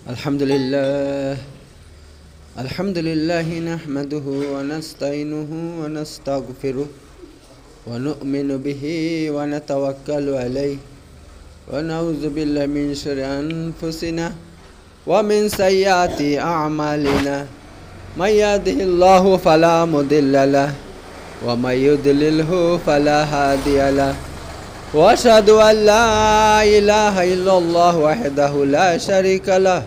अल्हम्दुलिल्लाह अल्हम्दुलिल्लाह नहमदुहु व नस्तईनुहु व नस्तगफिरुह व नु'मिनु बिही व नतवक्कलु अलैहि व नऊज़ु बिल्लाहि मिन शुर्रि अनफुसिना व मिन सय्यिआति अअमालिना मय यहदिहिल्लाहु फला मुदिल्ल लहु व मय युद्लिलहु फला हादिय लहु व अशहदु अन ला इलाहा इल्लल्लाह वहदहु ला शरीका लहु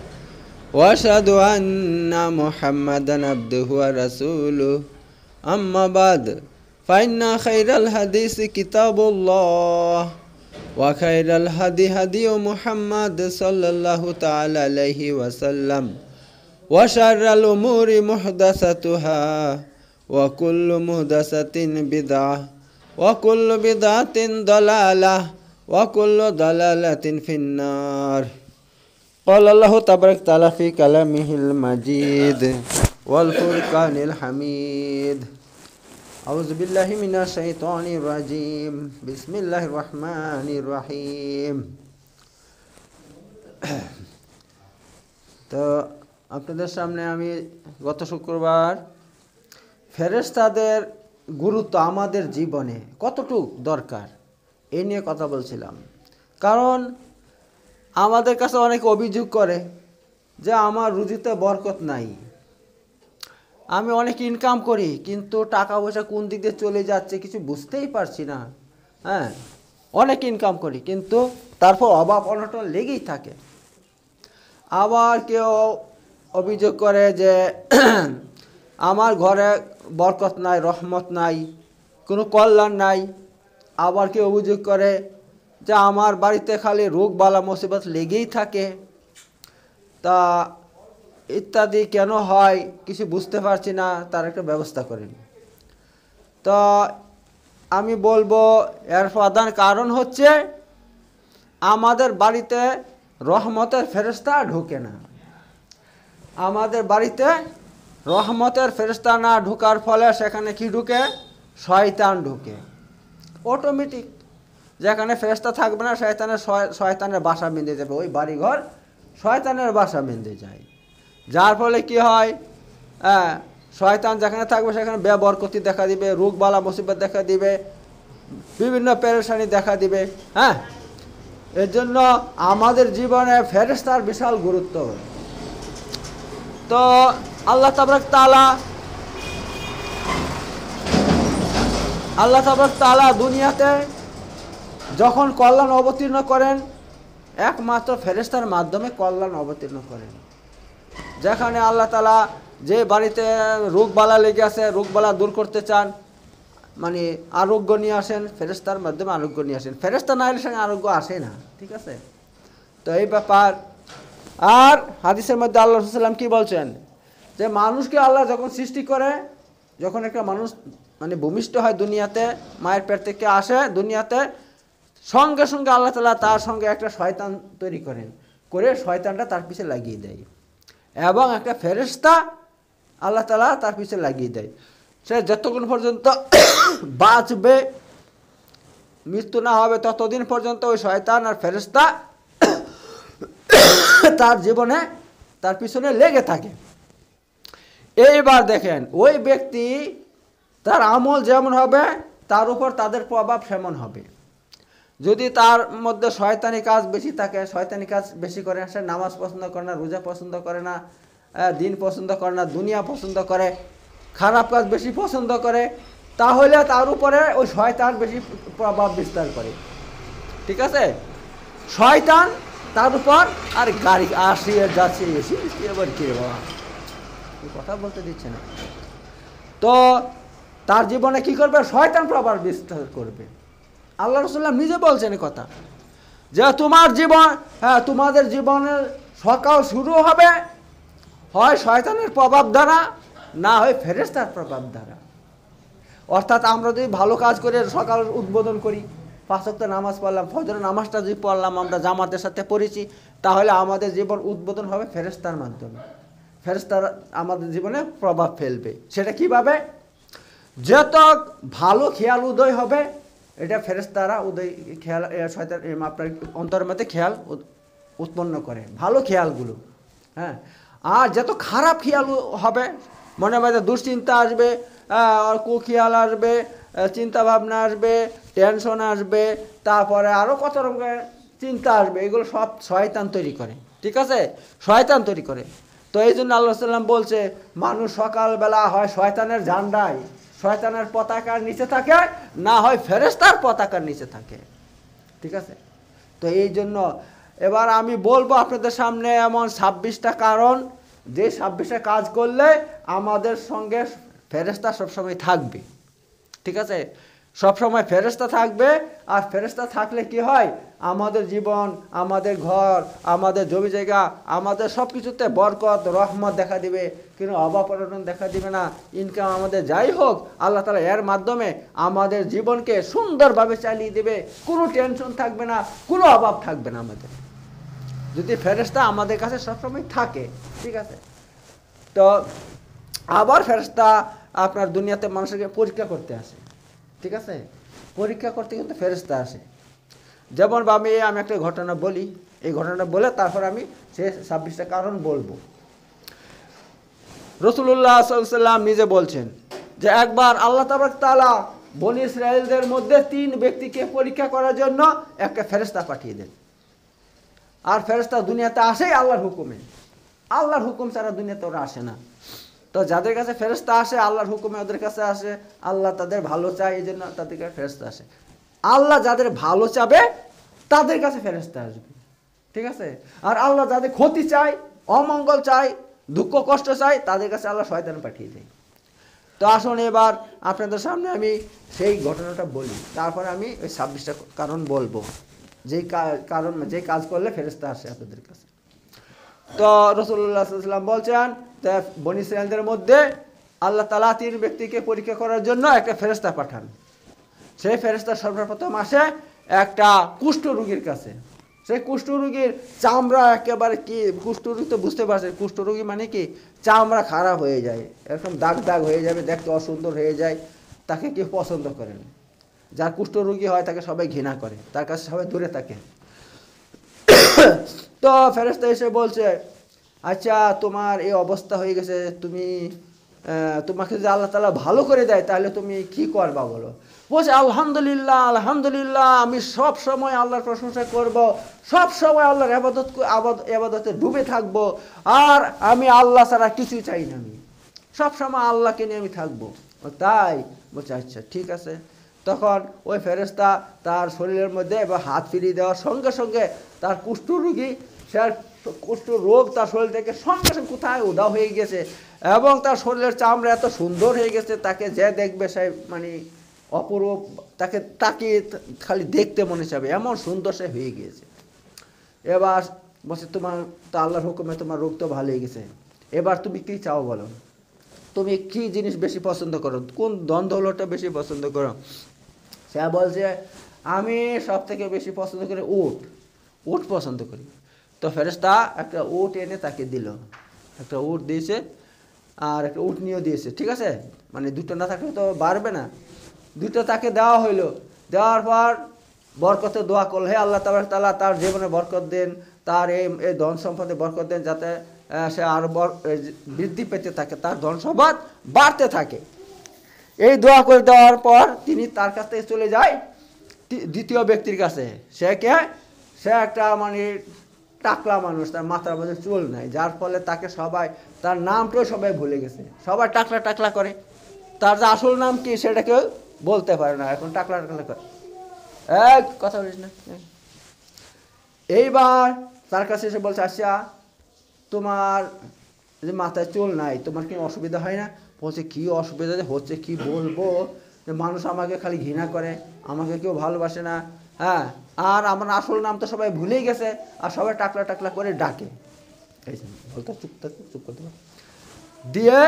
वअशहदु अन्ना मुहम्मदन अब्दुहु व रसूलुहु अम्मा बाद फ़इन्ना खैरल हदीस किताबुल्लाह व खैरल हदी हदी मुहम्मद सल्लल्लाहु तआला अलैहि वसल्लम व शर्रल उमूरि मुहदसतुहा व कुल्लु मुहदसतिन बिदअह व कुल्लु बिदअतिन दलालह व कुल्लु दलालतिन फिन्नार। क़ाल अल्लाहु तबारक तआला फ़ी कलामिहिल मजीद वल फ़ुरक़ानिल हमीद। औज़ु बिल्लाहि मिनश शैतानिर रजीम। बिस्मिल्लाहिर रहमानिर रहीम। तो আপনাদের সামনে আমি গত শুক্রবার ফেরেশতাদের গুরুত্ব আমাদের জীবনে কতটুকু দরকার এই নিয়ে কথা বলছিলাম। কারণ আমাদের কাছে অনেকে অভিযোগ করে যে আমার রুজিতে বরকত নাই, আমি অনেক ইনকাম করি কিন্তু টাকা পয়সা কোন দিক দিয়ে চলে যাচ্ছে কিছু বুঝতেই পারছি না। হ্যাঁ, অনেক ইনকাম করি কিন্তু তারপর অভাব অনটন লেগেই থাকে। আবার কেউ অভিযোগ করে যে আমার ঘরে বরকত নাই, রহমত নাই, কোনো কল্যাণ নাই। আবার কেউ অভিযোগ করে যে আমার বাড়িতে খালি রোগ বালা মুসিবত লেগেই থাকে, তা ইত্যাদি কেন হয় কিছু বুঝতে পারছি না, তার একটা ব্যবস্থা করেন। তো আমি বলবো এর প্রধান কারণ হচ্ছে আমাদের বাড়িতে রহমতের ফেরেশতা ঢোকে না। আমাদের বাড়িতে রহমতের ফেরেশতা না ঢোকার ফলে সেখানে কি ঢুকে? শয়তান ঢুকে অটোমেটিক। যেখানে ফেরেশতা থাকবে না শয়তানের বাসা বেঁধে যাবে, ওই বাড়িঘর শয়তানের বাসা বেঁধে যায়। যার ফলে কি হয়, শয়তান যেখানে থাকবে সেখানে বেবরকতি দেখা দিবে, রোগ বালা মুসিবত দেখা দিবে, বিভিন্ন পেরেশানি দেখা দিবে। হ্যাঁ, এর জন্য আমাদের জীবনে ফেরেশতার বিশাল গুরুত্ব। তো আল্লাহ তাবারক তাআলা দুনিয়াতে যখন কল্যাণ অবতীর্ণ করেন একমাত্র ফেরেশতার মাধ্যমে কল্যাণ অবতীর্ণ করেন। যেখানে আল্লাহ তাআলা যে বাড়িতে রোগবালা লেগে আছে, রোগবালা দূর করতে চান, মানে আরোগ্য নিয়ে আসেন, ফেরেশতার মাধ্যমে আরোগ্য নিয়ে আসেন। ফেরেশতা না এলে সঙ্গে আরোগ্য আসে না, ঠিক আছে? তো এই ব্যাপার। আর হাদিসের মধ্যে আল্লাহ রাসূল সাল্লাল্লাহু আলাইহি ওয়াসাল্লাম কি বলছেন যে মানুষকে আল্লাহ যখন সৃষ্টি করে, যখন একটা মানুষ মানে ভূমিষ্ঠ হয় দুনিয়াতে, মায়ের পেট থেকে আসে দুনিয়াতে, সঙ্গে সঙ্গে আল্লাহ তাআলা তার সঙ্গে একটা শয়তান তৈরি করেন, করে শয়তানটা তার পিছে লাগিয়ে দেয় এবং একটা ফেরেশতা আল্লাহ তাআলা তার পিছে লাগিয়ে দেয়। সে যতক্ষণ পর্যন্ত বাঁচবে, মৃত্যু না হবে, ততদিন পর্যন্ত ওই শয়তান আর ফেরেশতা তার জীবনে তার পিছনে লেগে থাকে। এইবার দেখেন ওই ব্যক্তি তার আমল যেমন হবে তার উপর তাদের প্রভাব সেমন হবে। যদি তার মধ্যে শয়তানি কাজ বেশি থাকে, শয়তানি কাজ বেশি করে, সে নামাজ পছন্দ করে না, রোজা পছন্দ করে না, দিন পছন্দ করে না, দুনিয়া পছন্দ করে, খারাপ কাজ বেশি পছন্দ করে, তাহলে তার উপরে ওই শয়তান বেশি প্রভাব বিস্তার করে। ঠিক আছে? শয়তান তার উপর, আর গাড়ি আসিয়ে যাচ্ছে এসে এবার কি বাবা কথা বলতে দিচ্ছে না, তো তার জীবনে কি করবে? শয়তান প্রভাব বিস্তার করবে। আল্লাহ রাসূল নিজে বলছেন কথা যে তোমার জীবন, তোমাদের জীবনের সকাল শুরু হবে হয় শয়তানের প্রভাব দ্বারা, না হয় ফেরেশতার প্রভাব দ্বারা। অর্থাৎ আমরা যদি ভালো কাজ করে সকাল উদ্বোধন করি, 5 ওয়াক্ত নামাজ পড়লাম, ফজরের নামাজটা যদি পড়লাম, আমরা জামাতের সাথে পড়েছি, তাহলে আমাদের জীবন উদ্বোধন হবে ফেরেশতার মাধ্যমে। ফেরেশতারা আমাদের জীবনে প্রভাব ফেলবে। সেটা কিভাবে? যত ভালো খেয়াল উদয় হবে, এটা ফেরেশতারা উদয় খেয়াল শয়তান আপনার অন্তরের মধ্যে খেয়াল উৎপন্ন করে, ভালো খেয়ালগুলো। হ্যাঁ, আর যত খারাপ খেয়াল হবে, মনে মধ্যে দুশ্চিন্তা আসবে, আর কুখিয়াল আসবে, চিন্তা ভাবনা আসবে, টেনশন আসবে, তারপরে আরও কত রকমের চিন্তা আসবে, এগুলো সব শয়তান তৈরি করে। ঠিক আছে, শয়তান তৈরি করে। তো এই জন্য আল্লাহ সাল্লাম বলছে, মানুষ সকালবেলা হয় শয়তানের ঝান্ডায়, শয়তানের পতাকার নিচে থাকে, না হয় ফেরেশতার পতাকার নিচে থাকে। ঠিক আছে, তো এই জন্য এবার আমি বলবো আপনাদের সামনে এমন 26টা কারণ, যে 26টা কাজ করলে আমাদের সঙ্গে ফেরেশতা সবসময় থাকবে। ঠিক আছে, সবসময় ফেরেশতা থাকবে। আর ফেরেশতা থাকলে কি হয়, আমাদের জীবন, আমাদের ঘর, আমাদের জমি জায়গা, আমাদের সব কিছুতে বরকত রহমত দেখা দিবে, কিন্তু অভাব অনটন দেখা দিবে না। ইনকাম আমাদের যাই হোক, আল্লাহ তাআলা এর মাধ্যমে আমাদের জীবনকে সুন্দরভাবে চালিয়ে দেবে, কোনো টেনশন থাকবে না, কোনো অভাব থাকবে না আমাদের, যদি ফেরেশতা আমাদের কাছে সবসময় থাকে। ঠিক আছে, তো আবার ফেরেশতা আপনার দুনিয়াতে মানুষকে পরীক্ষা করতে আসে। ঠিক আছে, পরীক্ষা করতে কিন্তু ফেরেশতা আসে। যেমন আমি একটা ঘটনা বলি, এই ঘটনাটা বলে তারপর আমি সে 26টা কারণ বলবো। রাসূলুল্লাহ সাল্লাল্লাহু আলাইহি ওয়াসাল্লাম নিজে বলছেন যে একবার আল্লাহ তাআলা বনী ইসরাঈলদের মধ্যে 3 ব্যক্তিকে পরীক্ষা করার জন্য একটা ফেরেশতা পাঠিয়ে দেন। আর ফেরেশতা দুনিয়াতে আসেই আল্লাহর হুকুমে, আল্লাহর হুকুম ছাড়া দুনিয়াতে ওরা আসে না। তো যাদের কাছে ফেরেশতা আসে আল্লাহর হুকুমে ওদের কাছে আসে, আল্লাহ তাদের ভালো চায়, এই জন্য তাদের কাছে ফেরেশতা আসে। আল্লাহ যাদের ভালো চাবে তাদের কাছে ফেরেশতা আসবে। ঠিক আছে, আর আল্লাহ যাদের ক্ষতি চায়, অমঙ্গল চায়, দুঃখ কষ্ট চায়, তাদের কাছে আল্লাহ শয়তান পাঠিয়ে দেয়। তো আসুন এবার আপনাদের সামনে আমি সেই ঘটনাটা বলি, তারপরে আমি ওই 26টা কারণ বলবো, যেই কারণ যে কাজ করলে ফেরেশতা আসে আপনাদের কাছে। তো রাসূলুল্লাহ সাল্লাল্লাহু আলাইহি ওয়াসাল্লাম বলছেন, বনী ইসরাঈলদের মধ্যে আল্লাহ তাআলা 3 ব্যক্তিকে পরীক্ষা করার জন্য একটা ফেরেশতা পাঠান। সেই ফেরেশতা সর্বপ্রথম আসে একটা কুষ্ঠরোগীর কাছে। সেই কুষ্ঠরোগীর চামড়া একেবারে কি, কুষ্ঠরোগী তো বুঝতে পারছেন, কুষ্ঠরোগী মানে কি, চামড়া খারাপ হয়ে যায়, এরকম দাগ দাগ হয়ে যাবে, দেখতে অসুন্দর হয়ে যায়, তাকে কেউ পছন্দ করেন। যার কুষ্ঠরোগী হয় তাকে সবাই ঘৃণা করে, তার কাছে সবাই দূরে থাকে। তো ফেরেশতা এসে বলছে, আচ্ছা তোমার এই অবস্থা হয়ে গেছে, তুমি তোমাকে যদি আল্লাহ তাআলা ভালো করে দেয় তাহলে তুমি কি করবা বলো? বলছে আলহামদুলিল্লাহ, আলহামদুলিল্লাহ, আমি সব সময় আল্লাহর প্রশংসা করব, সব সময় আল্লাহর ইবাদতে ডুবে থাকব, আর আমি আল্লাহ ছাড়া কিছুই চাই না, আমি সব সময় আল্লাহকে নিয়ে আমি থাকবো। তাই বলছে আচ্ছা ঠিক আছে। তখন ওই ফেরেশতা তার শরীরের মধ্যে এবার হাত ফিরিয়ে দেওয়ার সঙ্গে সঙ্গে তার কুষ্ঠরোগী, সে কুষ্ঠ রোগ তার শরীর থেকে সঙ্গে সঙ্গে কোথায় উধাও হয়ে গেছে, এবং তার শরীরের চামড়া এত সুন্দর হয়ে গেছে, তাকে যে দেখবে সে মানে অপরূপ, তাকে তাকিয়ে খালি দেখতে মনে চাবে, এমন সুন্দর সে হয়ে গিয়েছে। এবার বলছে তোমার তো আল্লাহর হুকুমে তোমার রোগ তো ভালো হয়ে গেছে, এবার তুমি কী চাও বলো, তুমি কী জিনিস বেশি পছন্দ করো, কোন ধন দৌলতটা বেশি পছন্দ করো? সে বলছে আমি সব থেকে বেশি পছন্দ করি উট, উট পছন্দ করি। তো ফেরেশতা একটা উট এনে তাকে দিল, একটা উট দিয়েছে, আর একটা উট নিয়েও দিয়েছে। ঠিক আছে, মানে দুটো না থাকলে তো বাড়বে না, দুটো তাকে দেওয়া হইলো। দেওয়ার পর বরকতে দোয়া করল, হে আল্লাহ তাআলা তার জীবনে বরকত দেন, তার এই ধন সম্পদে বরকত দেন, যাতে সে আরও বৃদ্ধি পেতে থাকে, তার ধন সম্পদ বাড়তে থাকে। এই দোয়া করে দেওয়ার পর তিনি তার কাছ থেকে চলে যায় দ্বিতীয় ব্যক্তির কাছে। সে কে? সে একটা মানে টাকলা মানুষ, তার মাথার মধ্যে চুল নাই, যার ফলে তাকে সবাই, তার নামটাও সবাই ভুলে গেছে, সবাই টাকলা টাকলা করে, তার যে আসল নাম কি সেটা কেউ বলতে পারে না, এখন টাকলা টাকলা করে। এক কথা বলিস না। এইবার তার কাছে এসে বলছে, আচ্ছা তোমার যে মাথায় চুল নাই, তোমার কি অসুবিধা হয় না? বলছে কী অসুবিধা যে হচ্ছে, কি বলবো, যে মানুষ আমাকে খালি ঘৃণা করে, আমাকে কেউ ভালোবাসে না, হ্যাঁ, আর আমার আসল নাম তো সবাই ভুলেই গেছে, আর সবাই টাকলা টাকলা করে ডাকে। এই বলতে চুপ করতে দিয়ে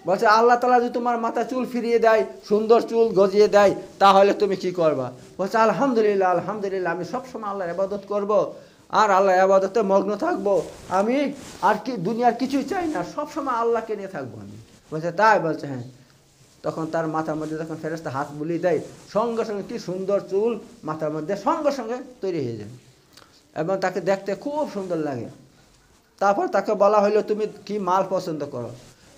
বলছে আল্লাহ তাআলা যদি তোমার মাথা চুল ফিরিয়ে দেয়, সুন্দর চুল গজিয়ে দেয়, তাহলে তুমি কি করবা? বলছে আলহামদুলিল্লাহ, আলহামদুলিল্লাহ, আমি সবসময় আল্লাহর ইবাদত করব, আর আল্লাহর ইবাদতে মগ্ন থাকবো, আমি আর কি দুনিয়ার কিছুই চাই না, সবসময় আল্লাহকে নিয়ে থাকবো আমি। বলছে তাই? বলছে হ্যাঁ। তখন তার মাথার মধ্যে যখন ফেরেশতা হাত বুলিয়ে দেয়, সঙ্গে সঙ্গে কি সুন্দর চুল মাথার মধ্যে সঙ্গে সঙ্গে তৈরি হয়ে যায়, এবং তাকে দেখতে খুব সুন্দর লাগে। তারপর তাকে বলা হইলো তুমি কি মাল পছন্দ করো?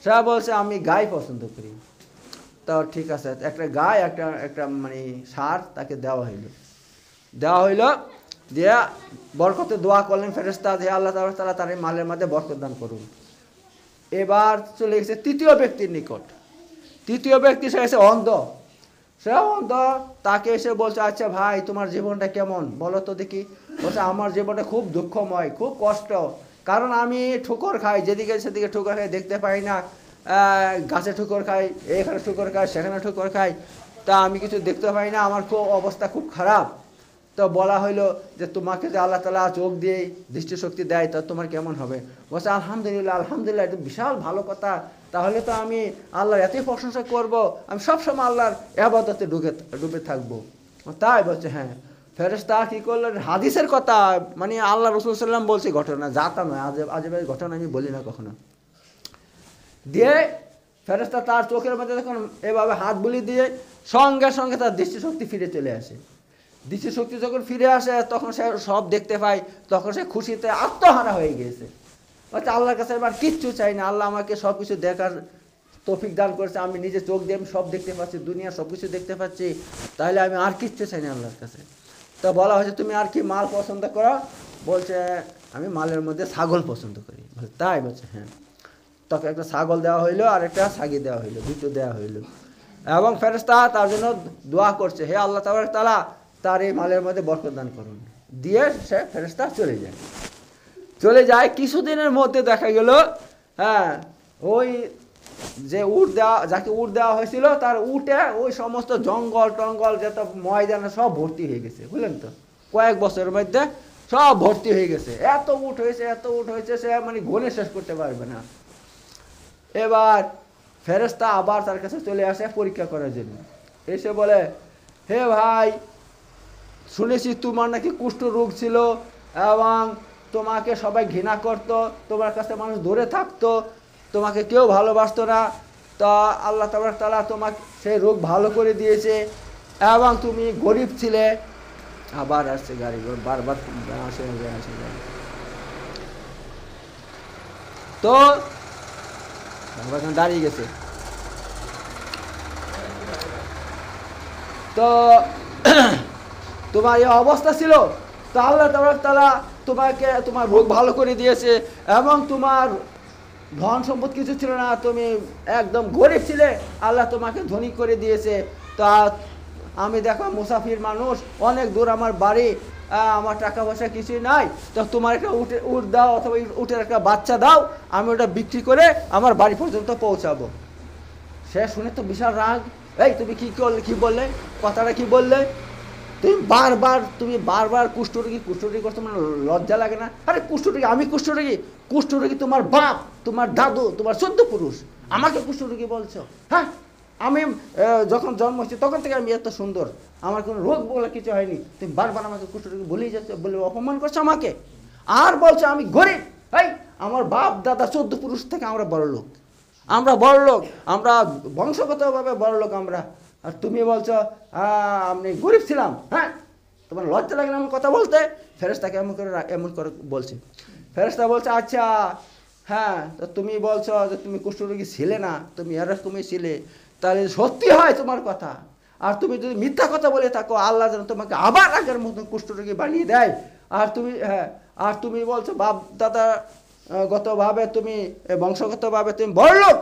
সে বলছে আমি গাই পছন্দ করি। তো ঠিক আছে, একটা গাই একটা একটা মানে ষাঁড় তাকে দেওয়া হইলো দিয়ে বরকতে দোয়া করলেন ফেরেশতা যে আল্লাহ তাআলা তার এই মালের মধ্যে বরকত দান করুন। এবার চলে গেছে তৃতীয় ব্যক্তির নিকট। তৃতীয় ব্যক্তি সে এসে অন্ধ। সে অন্ধ, তাকে এসে বলছে আচ্ছা ভাই তোমার জীবনটা কেমন বলো তো দেখি। বলছে আমার জীবনটা খুব দুঃখময়, খুব কষ্ট, কারণ আমি ঠুকর খাই, যেদিকে সেদিকে ঠুকর খাই, দেখতে পাই না, গাছে ঠুকর খাই, এখানে ঠুকর খাই, সেখানে ঠুকর খাই, তা আমি কিছু দেখতে পাই না, আমার খুব অবস্থা খুব খারাপ। তো বলা হইলো যে তোমাকে যে আল্লাহ তাআলা চোখ দিয়ে দৃষ্টিশক্তি দেয় তা তোমার কেমন হবে? বলছে আলহামদুলিল্লাহ, আলহামদুলিল্লাহ, এটা বিশাল ভালো কথা, তাহলে তো আমি আল্লাহর এতই প্রশংসা করব, আমি সবসময় আল্লাহর ইবাদতে ডুবে থাকবো। তাই? বলছে হ্যাঁ। ফেরেশতা কি করলেন, হাদিসের কথা, মানে আল্লাহ রাসূল সাল্লাল্লাহু আলাইহি ওয়াসাল্লাম বলছে, ঘটনা যাতা নয়, আজেবাজে ঘটনা আমি বলি না কখনো। দিয়ে ফেরেশতা তার চোখের মধ্যে যখন এভাবে হাত বুলিয়ে দিয়ে সঙ্গে সঙ্গে তার দৃষ্টিশক্তি ফিরে চলে আসে। দৃষ্টিশক্তি যখন ফিরে আসে তখন সে সব দেখতে পায়, তখন সে খুশিতে আত্মহারা হয়ে গিয়েছে। বলছে আল্লাহর কাছে এবার কিচ্ছু চাই না, আল্লাহ আমাকে সব কিছু দেখার তৌফিক দান করেছে, আমি নিজে চোখ দিয়ে আমি সব দেখতে পাচ্ছি, দুনিয়ার সব কিছু দেখতে পাচ্ছি, তাহলে আমি আর কিচ্ছু চাই না আল্লাহর কাছে। তো বলা হয়েছে তুমি আর কি মাল পছন্দ করো? বলছে আমি মালের মধ্যে ছাগল পছন্দ করি। বলছে তাই? বলছে হ্যাঁ। তখন একটা ছাগল দেওয়া হইলো আর একটা ছাগি দেওয়া হইলো, দুটো দেওয়া হইলো। এবং ফেরেশতা তার জন্য দোয়া করছে, হে আল্লাহ তাআলা তার এই মালের মধ্যে বরকত দান করুন। দিয়ে সে ফেরেশতা চলে যায়। কিছুদিনের মধ্যে দেখা গেল, হ্যাঁ, ওই যে যাকে উট দেওয়া হয়েছিল তার উটে ওই সমস্ত জঙ্গল টঙ্গল যত ময়দানে সব ভর্তি হয়ে গেছে, বুঝলেন তো? কয়েক বছরের মধ্যে সব ভর্তি হয়ে গেছে, এত উট হয়েছে সে মানে গণে শেষ করতে পারবে না। এবার ফেরেশতা আবার তার কাছে চলে আসে পরীক্ষা করার জন্য। এসে বলে, হে ভাই, শুনেছি তোমার নাকি কুষ্ঠ রোগ ছিল এবং তোমাকে সবাই ঘৃণা করত, তোমার কাছে মানুষ দূরে থাকতো, তোমাকে কেউ ভালোবাসতো না, তা আল্লাহ তাআলা তোমাকে সেই রোগ ভালো করে দিয়েছে এবং তুমি গরিব ছিলে। আবার আসছে গাড়ি, বারবার আসে গাড়ি। তো দাঁড়িয়ে গেছে। তো তোমার এই অবস্থা ছিল, তো আল্লাহ তাআলা তোমাকে তোমার রোগ ভালো করে দিয়েছে এবং তোমার ধন সম্পদ কিছু ছিল না, তুমি একদম গরিব ছিলে, আল্লাহ তোমাকে ধনী করে দিয়েছে। তা আমি দেখো মুসাফির মানুষ, অনেক দূর আমার বাড়ি, আমার টাকা পয়সা কিছুই নাই, তো তোমার একটা উট দাও অথবা উটের একটা বাচ্চা দাও, আমি ওটা বিক্রি করে আমার বাড়ি পর্যন্ত পৌঁছাবো। সে শুনে তো বিশাল রাগ, এই তুমি কি বললে, কথাটা কি বললে? তুমি বারবার কুষ্ঠরোগী করছো, মানে লজ্জা লাগে না? আরে কুষ্ঠরোগী আমি? কুষ্ঠরোগী তোমার বাপ, তোমার দাদু, তোমার 14 পুরুষ, আমাকে কুষ্ঠরোগী বলছো? হ্যাঁ, আমি যখন জন্ম হয়েছি তখন থেকে আমি এত সুন্দর, আমার কোনো রোগ বলে কিছু হয়নি, তুমি বারবার আমাকে কুষ্ঠরোগী বলেই যাচ্ছ, বলে অপমান করছো আমাকে। আর বলছো আমি গরিব। এই আমার বাপ দাদা 14 পুরুষ থেকে আমরা বড় লোক, আমরা বংশগতভাবে বড় লোক আমরা, আর তুমি বলছো আমি গরিব ছিলাম? হ্যাঁ, তোমার লজ্জা লাগে না আমার কথা বলতে? ফেরেশতাকে এমন করে বলছে। ফেরেশতা বলছে আচ্ছা হ্যাঁ, তো তুমি বলছো যে তুমি কুষ্ঠরোগী ছিলে না, তুমি এরকমই ছিলে, তাহলে সত্যি হয় তোমার কথা, আর তুমি যদি মিথ্যা কথা বলে থাকো আল্লাহ যেন তোমাকে আবার আগের মতন কুষ্ঠরোগী বানিয়ে দেয়। আর তুমি বলছো বাপ দাদা গতভাবে তুমি বংশগতভাবে তুমি বড় লোক,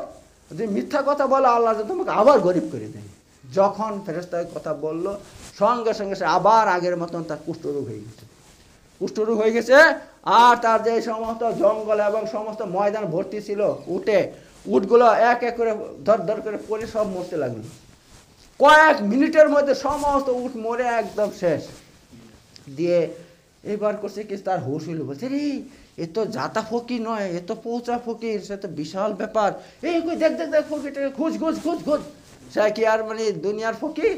যদি মিথ্যা কথা বলো আল্লাহ যেন তোমাকে আবার গরিব করে দেয়। যখন ফেরেশতার কথা বলল সঙ্গে সঙ্গে সে আবার আগের মতন তার কুষ্ঠরোগ হয়ে গেছে। আর তার যে সমস্ত জঙ্গল এবং সমস্ত ময়দান ভর্তি ছিল উটগুলো এক এক করে ধর করে পড়ে সব মরতে লাগলো। কয়েক মিনিটের মধ্যে সমস্ত উট মরে একদম শেষ। দিয়ে এবার করছে কি, তার হুঁশ হইল, বলছে রে এ তো জাতা ফকির নয়, এ তো পৌঁছা ফকির, সে তো বিশাল ব্যাপার। এই দেখ ফকিরটাকে খোঁজ। সে কি আর মানে দুনিয়ার ফকির?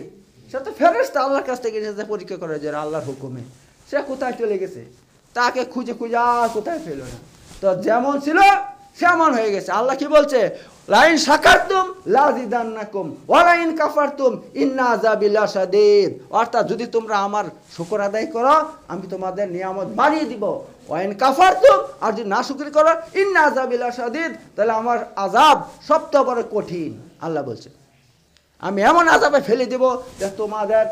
সে তো ফেরেশতা, আল্লাহর কাছ থেকে এসেছে পরীক্ষা করে যে আল্লাহর হুকুমে। সে কোথায় চলে গেছে, তাকে খুঁজে আর কোথায় পেল না। তো যেমন ছিল সেমন হয়ে গেছে। আল্লাহ কি বলছে, লাইন শাকারতুম লাযিদান্নাকুম ওয়া লাইন কাফারতুম ইন্না আযাবি লাশাদীদ। অর্থাৎ যদি তোমরা আমার শুকর আদায় করো আমি তোমাদের নিয়ামত বাড়িয়ে দিব, ওয়াইন কাফারতুম আর যদি না শুকরি করো ইন্না আযাবি লাশাদীদ, তাহলে আমার আযাব সবচেয়ে বড় কঠিন। আল্লাহ বলছে আমি এমন আযাবে ফেলে দেব যে তোমাদের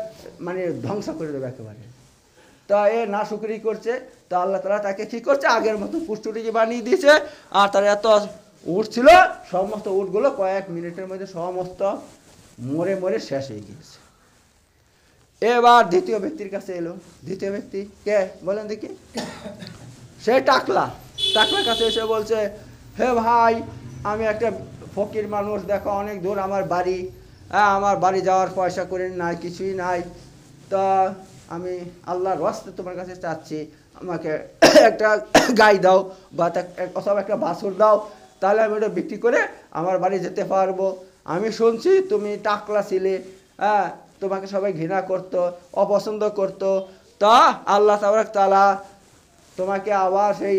মানে ধ্বংস করে দেবে একেবারে। তা এ না শুকরি করছে, তা আল্লাহ তাআলা তাকে কি করছে, আগের মতো পুষ্টুটিকে বানিয়ে দিয়েছে। আর তার এত উট ছিল, সমস্ত উটগুলো কয়েক মিনিটের মধ্যে সমস্ত মরে মরে শেষ হয়ে গিয়েছে। এবার দ্বিতীয় ব্যক্তির কাছে এলো। দ্বিতীয় ব্যক্তি কে বলেন দেখি? সে টাকলার কাছে এসে বলছে, হে ভাই, আমি একটা ফকির মানুষ, দেখো অনেক দূর আমার বাড়ি, আমার বাড়ি যাওয়ার পয়সা করে নাই, কিছুই নাই। তা আমি আল্লাহর ওয়াস্তে তোমার কাছে চাচ্ছি আমাকে একটা গাই দাও বা অথবা একটা বাছুর দাও, তাহলে আমি ওটা বিক্রি করে আমার বাড়ি যেতে পারবো। আমি শুনছি তুমি টাকলা ছিলে, তোমাকে সবাই ঘৃণা করতো, অপছন্দ করতো। তা আল্লাহ তাআলা তোমাকে আবার সেই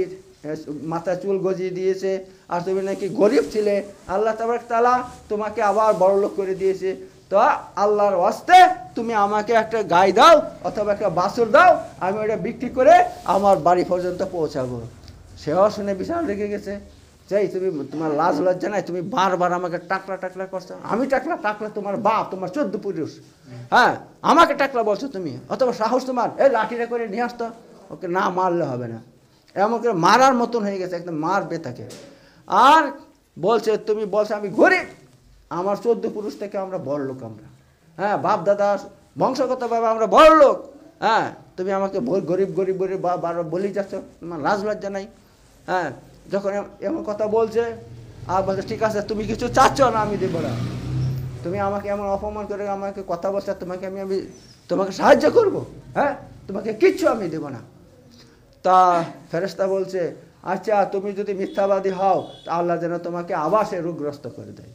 মাথায় চুল গজিয়ে দিয়েছে। আর তুমি নাকি গরিব ছিলে, আল্লাহ তাআলা তোমাকে আবার বড়লোক করে দিয়েছে। তো আল্লাহর ওয়াস্তে তুমি আমাকে একটা গাই দাও অথবা একটা বাছুর দাও, আমি ওটা বিক্রি করে আমার বাড়ি পর্যন্ত পৌঁছাবো। সেও শুনে বিশাল রেগে গেছে, চাই তুমি, তোমার লাজ লজ্জা নাই, তুমি বারবার আমাকে টাকলা করছো। আমি টাকলা তোমার বাপ, তোমার 14 পুরুষ, আমাকে টাকলা বলছো তুমি, অথবা সাহস তোমার, এই লাঠিটা করে নিয়ে আসতো। ওকে না মারলে হবে না, এমন করে মারার মতন হয়ে গেছে, একদম মারবে তাকে। আর বলছে তুমি বলছো আমি গরিব, আমার 14 পুরুষ থেকে আমরা বড় লোক, আমরা বাপ দাদা বংশগতভাবে আমরা বড় লোক, তুমি আমাকে গরিব বারবার বলি যাচ্ছ, তোমার লাজ লজ্জা নাই। যখন এমন কথা বলছে আর বলছে ঠিক আছে তুমি কিছু চাচ্ছ না, আমি দেবো না। তুমি আমাকে এমন অপমান করে আমাকে কথা বলছো, তোমাকে সাহায্য করবো, তোমাকে কিচ্ছু আমি দেবো না। তা ফেরেশতা বলছে, আচ্ছা তুমি যদি মিথ্যাবাদী হও তা আল্লাহ যেন তোমাকে আবার সে রোগগ্রস্ত করে দেয়,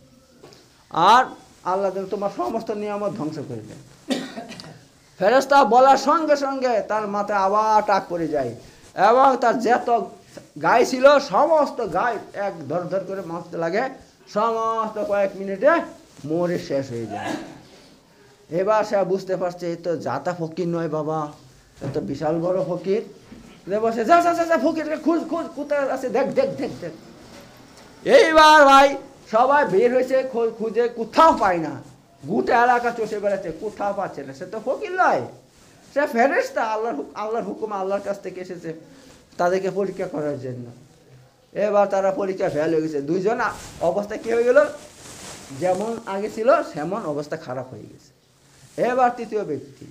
আর আল্লাহ যেন তোমার সমস্ত নিয়ামত ধ্বংস করে দেয়। ফেরেশতা বলার সঙ্গে সঙ্গে তার মাথায় আবার টাক পড়ে যায়, এবং তার যত গাই ছিল সমস্ত গাই এক ধর করে মারতে লাগে, সমস্ত কয়েক মিনিটে মরে শেষ হয়ে যায়। এবার সে বুঝতে পারছে এই তো জাতা ফকির নয় বাবা, এ তো বিশাল বড় ফকির। বসে যা ফকিরকে খুঁজ কোথায় আছে, দেখ। এইবার ভাই সবাই বের হয়েছে, খুঁজে কোথাও পায় না, গোটা এলাকা চষে বেড়াচ্ছে, কোথাও পাচ্ছে না। সে তো ফকির নয়, সে ফেরেশতা, আল্লাহর হুকুম আল্লাহর কাছ থেকে এসেছে তাদেরকে পরীক্ষা করার জন্য। এবার তারা পরীক্ষা ফেল হয়ে গেছে, দুইজন অবস্থা কি হয়ে গেল, যেমন আগে ছিল সেমন অবস্থা খারাপ হয়ে গেছে। এবার তৃতীয় ব্যক্তি,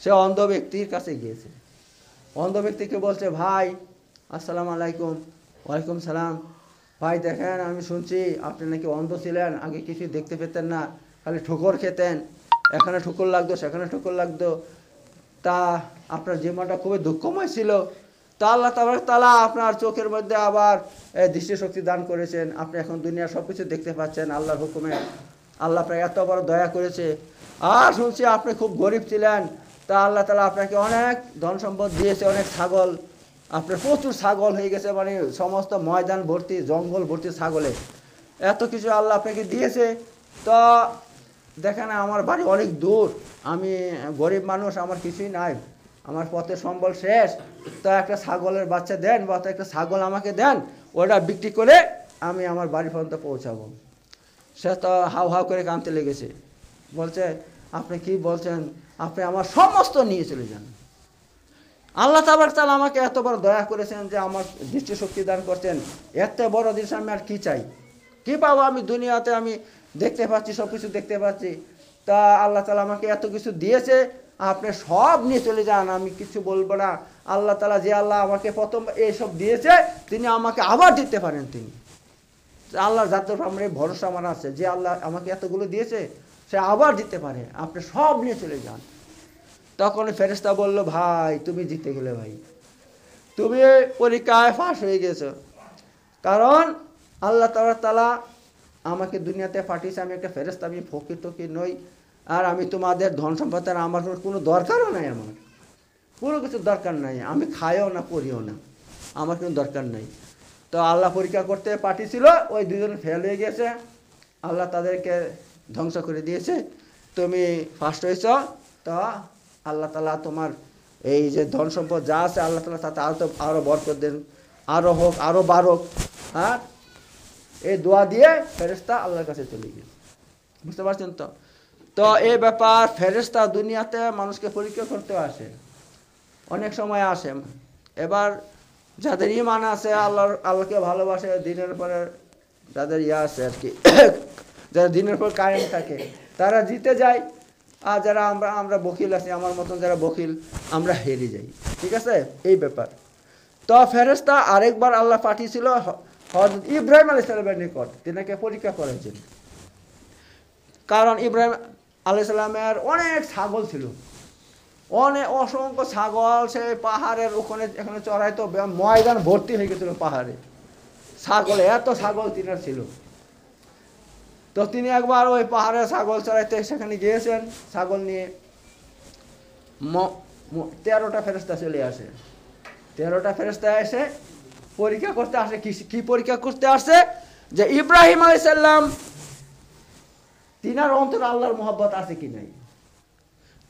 সে অন্ধ ব্যক্তির কাছে গিয়েছে। অন্ধ ব্যক্তিকে বলছে, ভাই আসসালামু আলাইকুম। ওয়ালাইকুম সালাম। ভাই দেখেন আমি শুনছি আপনি নাকি অন্ধ ছিলেন, আগে কিছু দেখতে পেতেন না, খালি ঠোকর খেতেন, এখানে ঠোকর লাগতো সেখানে ঠোকর লাগতো, তা আপনার জীবনটা খুবই দুঃখময় ছিল। তা আল্লাহ তাআলা আপনার চোখের মধ্যে আবার দৃষ্টিশক্তি দান করেছেন, আপনি এখন দুনিয়ার সব কিছু দেখতে পাচ্ছেন আল্লাহর হুকুমে। আল্লাহ আপনাকে এত বড় দয়া করেছে। আর শুনছি আপনি খুব গরিব ছিলেন, তা আল্লাহ তাআলা আপনাকে অনেক ধন সম্পদ দিয়েছে, অনেক ছাগল, আপনার প্রচুর ছাগল হয়ে গেছে, মানে সমস্ত ময়দান ভর্তি, জঙ্গল ভর্তি ছাগলে, এত কিছু আল্লাহ আপনাকে দিয়েছে। তো দেখেন আমার বাড়ি অনেক দূর, আমি গরিব মানুষ, আমার কিছুই নাই, আমার পথে সম্বল শেষ। তা একটা ছাগলের বাচ্চা দেন বা একটা ছাগল আমাকে দেন, ওটা বিক্রি করে আমি আমার বাড়ি পর্যন্ত পৌঁছাবো। সে তো হাউ করে কাঁদতে লেগেছে, বলছে আপনি কি বলছেন, আপনি আমার সমস্ত নিয়ে চলে যান। আল্লাহ তাআলা আমাকে এত বড় দয়া করেছেন যে আমার দৃষ্টিশক্তি দান করছেন, এত বড় জিনিস আমি আর কি চাই, কি পাবো আমি দুনিয়াতে, আমি দেখতে পাচ্ছি সব কিছু দেখতে পাচ্ছি। তা আল্লাহ তাআলা আমাকে এত কিছু দিয়েছে, আপনি সব নিয়ে চলে যান, আমি কিছু বলবো না। আল্লাহ তাআলা যে আল্লাহ আমাকে প্রথম এইসব দিয়েছে তিনি আমাকে আবার দিতে পারেন। তিনি আল্লাহর জাতের আমরা ভরসা আমার আছে, যে আল্লাহ আমাকে এতগুলো দিয়েছে সে আবার দিতে পারে, আপনি সব নিয়ে চলে যান। তখন ফেরেশতা বলল, ভাই তুমি জিতে গেলে, ভাই তুমি পরীক্ষায় পাস হয়ে গেছো, কারণ আল্লাহ তাআলা আমাকে দুনিয়াতে পাঠিয়েছে, আমি একটা ফেরেশতা, আমি ফকির টকির নই, আর আমি তোমাদের ধন সম্পদের আমার কোনো দরকারও নাই, আমার কোনো কিছু দরকার নাই, আমি খাইও না পড়িও না, আমার কোনো দরকার নাই। তো আল্লাহ পরীক্ষা করতে পাঠিয়েছিল, ওই দুজন ফেল হয়ে গেছে, আল্লাহ তাদেরকে ধ্বংস করে দিয়েছে। তুমি ফার্স্ট হয়েছ, তো আল্লাহ তাআলা তোমার এই যে ধন সম্পদ যা আছে আল্লাহ তাআলা তাতে আরও বরকত দেন, আরও হোক, আরও বাড়ুক। আর এই দোয়া দিয়ে ফেরেশতা আল্লাহর কাছে চলে গেছে। বুঝতে পারছেন তো? তো এই ব্যাপার, ফেরেশতা দুনিয়াতে মানুষকে পরীক্ষা করতে আসে, অনেক সময় আসে। এবার যাদের ঈমান আছে, আল্লাহকে ভালোবাসে, দিনের পরে যাদের আছে আর কি, যারা দিনের পর কায়েম থাকে, তারা জিতে যায়। আর যারা আমরা বকিল আছি, আমার মতন যারা বকিল, আমরা হেরে যাই। ঠিক আছে, এই ব্যাপার। তো ফেরেশতা আরেকবার আল্লাহ পাঠিয়েছিল হযরত ইব্রাহিম আলাইহিস সালামের নিকট, তিনাকে পরীক্ষা করার জন্য। কারণ ইব্রাহিম আলাইহিস সালামের অনেক ছাগল ছিল, অসংখ্য ছাগল। সেই পাহাড়ের ওখানে এখানে চড়াইতো, ময়দান ভর্তি হয়ে গেছিল পাহাড়ে ছাগলে, এত ছাগল তিনার ছিল। তো তিনি একবার ওই পাহাড়ে ছাগল চড়াইতে সেখানে গিয়েছেন, ছাগল নিয়ে 13টা ফেরেশতা চলে আসে। 13টা ফেরেশতা এসে পরীক্ষা করতে আসে। কি পরীক্ষা করতে আসে? যে ইব্রাহিম আলাইহিস সালাম তিনার অন্তরে আল্লাহর মহব্বত আছে কি নাই,